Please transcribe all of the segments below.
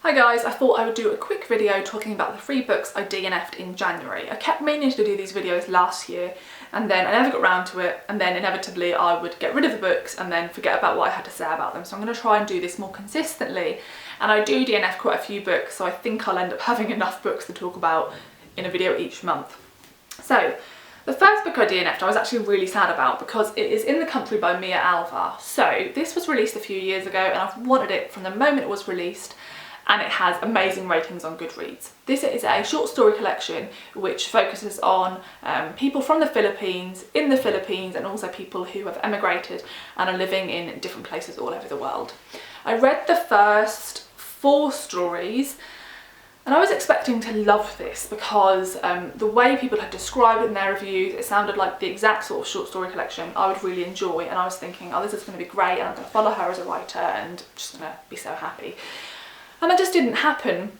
Hi guys, I thought I would do a quick video talking about the 3 books I DNF'd in January. I kept meaning to do these videos last year and then I never got round to it, and then inevitably I would get rid of the books and then forget about what I had to say about them. So I'm going to try and do this more consistently, and I do DNF quite a few books, so I think I'll end up having enough books to talk about in a video each month. So the first book I DNF'd I was actually really sad about because it is In the Country by Mia Alvar. So this was released a few years ago and I've wanted it from the moment it was released, and it has amazing ratings on Goodreads. This is a short story collection which focuses on people from the Philippines, in the Philippines, and also people who have emigrated and are living in different places all over the world. I read the first 4 stories and I was expecting to love this because the way people had described it in their reviews, it sounded like the exact sort of short story collection I would really enjoy, and I was thinking, oh, this is going to be great and I'm going to follow her as a writer and just going to be so happy. And that just didn't happen.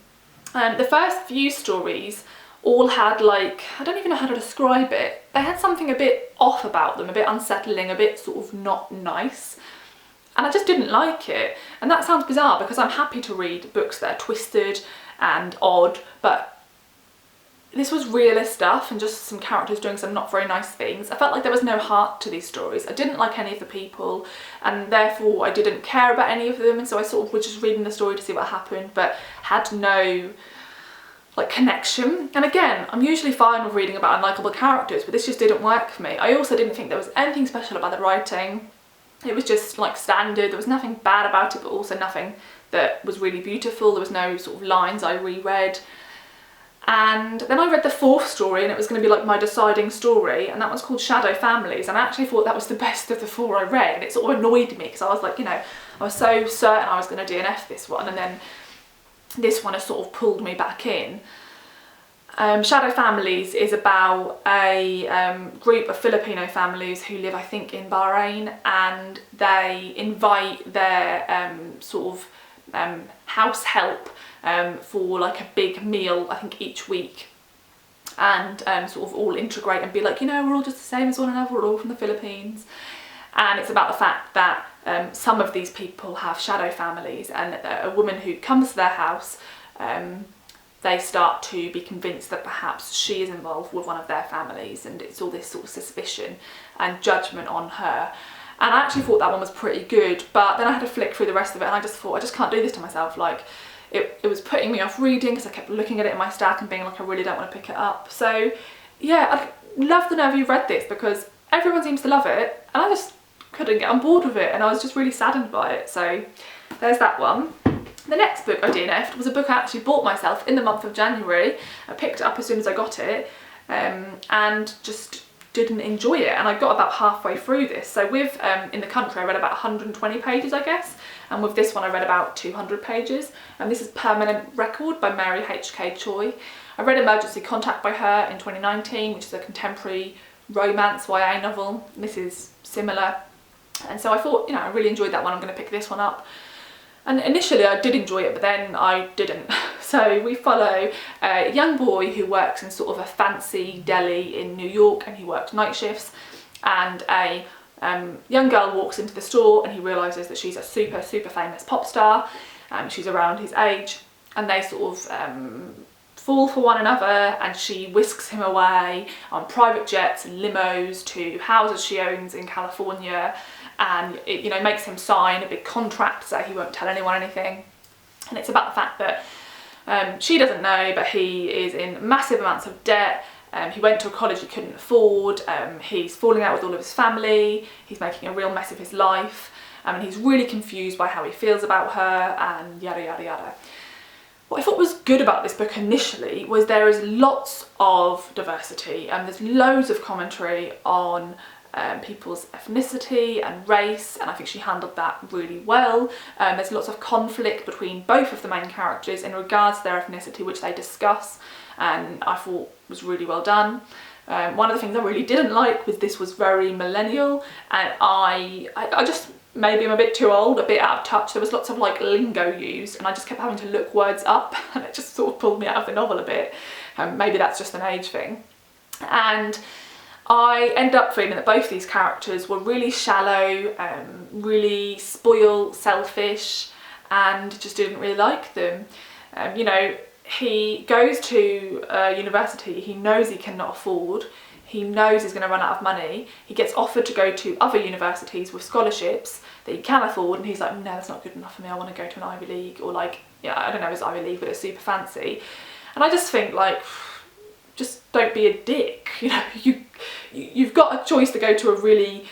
The first few stories all had, like, I don't even know how to describe it. They had something a bit off about them, a bit unsettling, a bit sort of not nice. And I just didn't like it. And that sounds bizarre because I'm happy to read books that are twisted and odd, but this was realist stuff and just some characters doing some not very nice things. I felt like there was no heart to these stories. I didn't like any of the people and therefore I didn't care about any of them, and so I sort of was just reading the story to see what happened but had no like connection. And again, I'm usually fine with reading about unlikable characters, but this just didn't work for me. I also didn't think there was anything special about the writing. It was just like standard. There was nothing bad about it, but also nothing that was really beautiful. There was no sort of lines I reread. And then I read the 4th story and it was going to be like my deciding story, and that was called Shadow Families, and I actually thought that was the best of the 4 I read, and it sort of annoyed me because I was like, you know, I was so certain I was going to DNF this one, and then this one has sort of pulled me back in. Shadow Families is about a group of Filipino families who live, I think, in Bahrain, and they invite their sort of house help for like a big meal, I think, each week, and sort of all integrate and be like, you know, we're all just the same as one another, we're all from the Philippines. And it's about the fact that some of these people have shadow families, and a woman who comes to their house, they start to be convinced that perhaps she is involved with one of their families, and it's all this sort of suspicion and judgment on her. And I actually thought that one was pretty good, but then I had to flick through the rest of it and I just thought, I just can't do this to myself. Like, it was putting me off reading because I kept looking at it in my stack and being like, I really don't want to pick it up. So yeah, I'd love to know if you've read this because everyone seems to love it and I just couldn't get on board with it, and I was just really saddened by it. So there's that one. The next book I DNF'd was a book I actually bought myself in the month of January. I picked it up as soon as I got it and just didn't enjoy it, and I got about halfway through this. So with In the Country I read about 120 pages, I guess, and with this one I read about 200 pages, and this is Permanent Record by Mary H K Choi. I read Emergency Contact by her in 2019, which is a contemporary romance YA novel. This is similar, and so I thought, you know, I really enjoyed that one, I'm going to pick this one up. And initially I did enjoy it, but then I didn't. So we follow a young boy who works in sort of a fancy deli in New York, and he works night shifts, and a young girl walks into the store and he realises that she's a super famous pop star, and she's around his age, and they sort of fall for one another, and she whisks him away on private jets and limos to houses she owns in California, and it, you know, makes him sign a big contract so he won't tell anyone anything. And it's about the fact that she doesn't know, but he is in massive amounts of debt. He went to a college he couldn't afford, he's falling out with all of his family, he's making a real mess of his life, and he's really confused by how he feels about her, and yada yada yada. What I thought was good about this book initially was there is lots of diversity, and there's loads of commentary on people's ethnicity and race, and I think she handled that really well. There's lots of conflict between both of the main characters in regards to their ethnicity, which they discuss, and I thought was really well done. One of the things I really didn't like was this was very millennial, and I just, maybe I'm a bit too old, a bit out of touch. There was lots of like lingo used and I just kept having to look words up, and it just sort of pulled me out of the novel a bit. Maybe that's just an age thing. And I end up feeling that both these characters were really shallow, really spoiled, selfish, and just didn't really like them. You know, he goes to a university he knows he cannot afford. He knows he's going to run out of money. He gets offered to go to other universities with scholarships that he can afford, and he's like, no, that's not good enough for me. I want to go to an Ivy League, or like, yeah, I don't know, it's Ivy League, but it's super fancy. And I just think, like, just don't be a dick. You know, you've got a choice to go to a really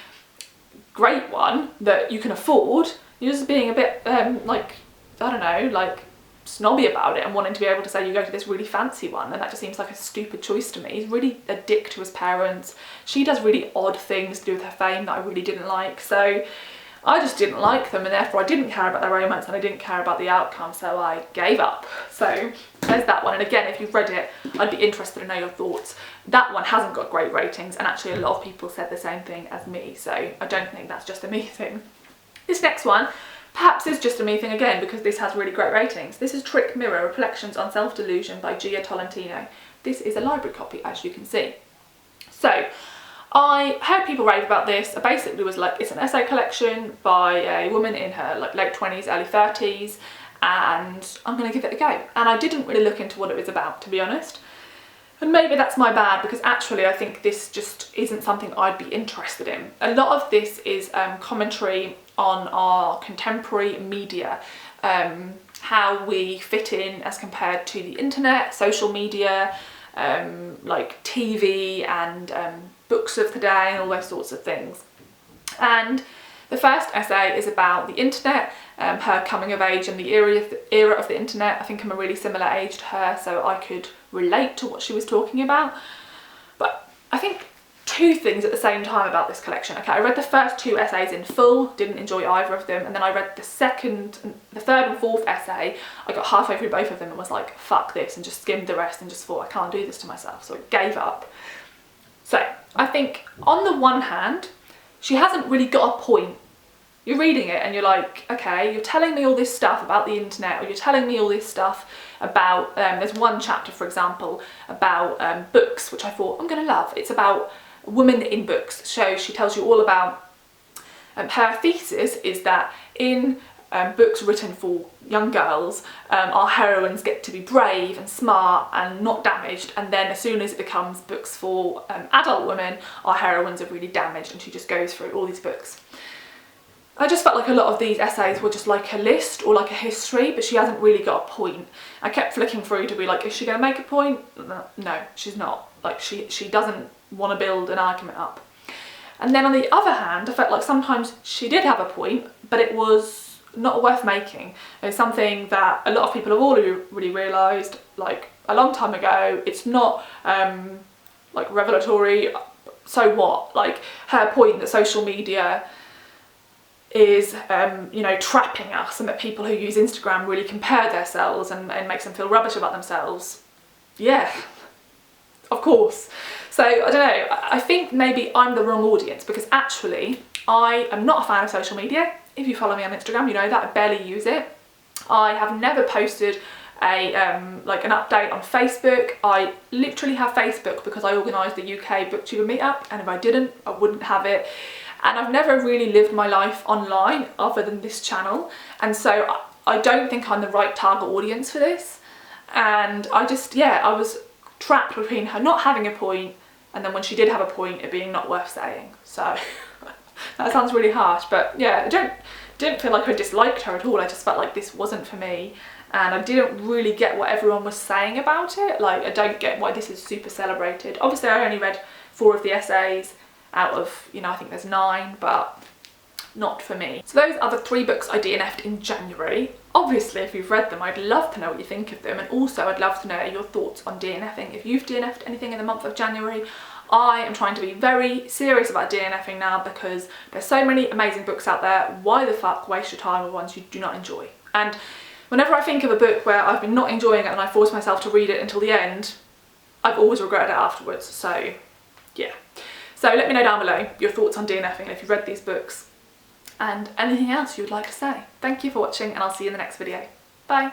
great one that you can afford. You're just being a bit like, I don't know, like snobby about it and wanting to be able to say you go to this really fancy one, and that just seems like a stupid choice to me. He's really a dick to his parents. She does really odd things to do with her fame that I really didn't like, so I just didn't like them, and therefore I didn't care about their romance and I didn't care about the outcome, so I gave up. So there's that one. And again, if you've read it, I'd be interested to know your thoughts. That one hasn't got great ratings, and actually a lot of people said the same thing as me, so I don't think that's just a me thing. This next one perhaps is just a me thing again, because this has really great ratings. This is Trick Mirror, Reflections on Self-Delusion by Tolentino. This is a library copy, as you can see. So I heard people rave about this. It basically was like, it's an essay collection by a woman in her like late 20s, early 30s, and I'm going to give it a go. And I didn't really look into what it was about, to be honest. And maybe that's my bad, because actually I think this just isn't something I'd be interested in. A lot of this is commentary on our contemporary media, how we fit in as compared to the internet, social media, like TV and books of the day and all those sorts of things. And the first essay is about the internet, her coming of age and the era of the internet. I think I'm a really similar age to her, so I could relate to what she was talking about. But I think two things at the same time about this collection. Okay, I read the first two essays in full, didn't enjoy either of them, and then I read the third and fourth essay. I got halfway through both of them and was like, fuck this, and just skimmed the rest and just thought, I can't do this to myself, so I gave up. So I think on the one hand, she hasn't really got a point. You're reading it and you're like, okay, you're telling me all this stuff about the internet, or you're telling me all this stuff about, there's one chapter, for example, about books, which I thought I'm going to love. It's about women in books. So she tells you all about, her thesis is that in books written for young girls, our heroines get to be brave and smart and not damaged, and then as soon as it becomes books for adult women, our heroines are really damaged, and she just goes through all these books. I just felt like a lot of these essays were just like a list or like a history, but she hasn't really got a point. I kept flicking through to be like, is she going to make a point? No, she's not. Like, she doesn't want to build an argument up. And then on the other hand, I felt like sometimes she did have a point, but it was not worth making. It's something that a lot of people have already realised, like a long time ago. It's not like revelatory. So what? Like, her point that social media is, you know, trapping us, and that people who use Instagram really compare themselves and makes them feel rubbish about themselves. Yeah, of course. So I don't know, I think maybe I'm the wrong audience, because actually I am not a fan of social media. If you follow me on Instagram, you know that I barely use it. I have never posted a like an update on Facebook. I literally have Facebook because I organised the UK Booktuber meetup, and if I didn't, I wouldn't have it. And I've never really lived my life online other than this channel, and so I don't think I'm the right target audience for this. And I just, yeah, I was trapped between her not having a point, and then when she did have a point, it being not worth saying. So that sounds really harsh, but yeah, I didn't feel like I disliked her at all. I just felt like this wasn't for me, and I didn't really get what everyone was saying about it. Like, I don't get why this is super celebrated. Obviously I only read 4 of the essays out of, you know, I think there's 9, but not for me. So those are the 3 books I DNF'd in January. Obviously, if you've read them, I'd love to know what you think of them, and also I'd love to know your thoughts on DNFing. If you've DNF'd anything in the month of January, I am trying to be very serious about DNFing now, because there's so many amazing books out there. Why the fuck waste your time with ones you do not enjoy? And whenever I think of a book where I've been not enjoying it and I force myself to read it until the end, I've always regretted it afterwards. So yeah. So let me know down below your thoughts on DNFing, if you've read these books, and anything else you would like to say. Thank you for watching, and I'll see you in the next video. Bye!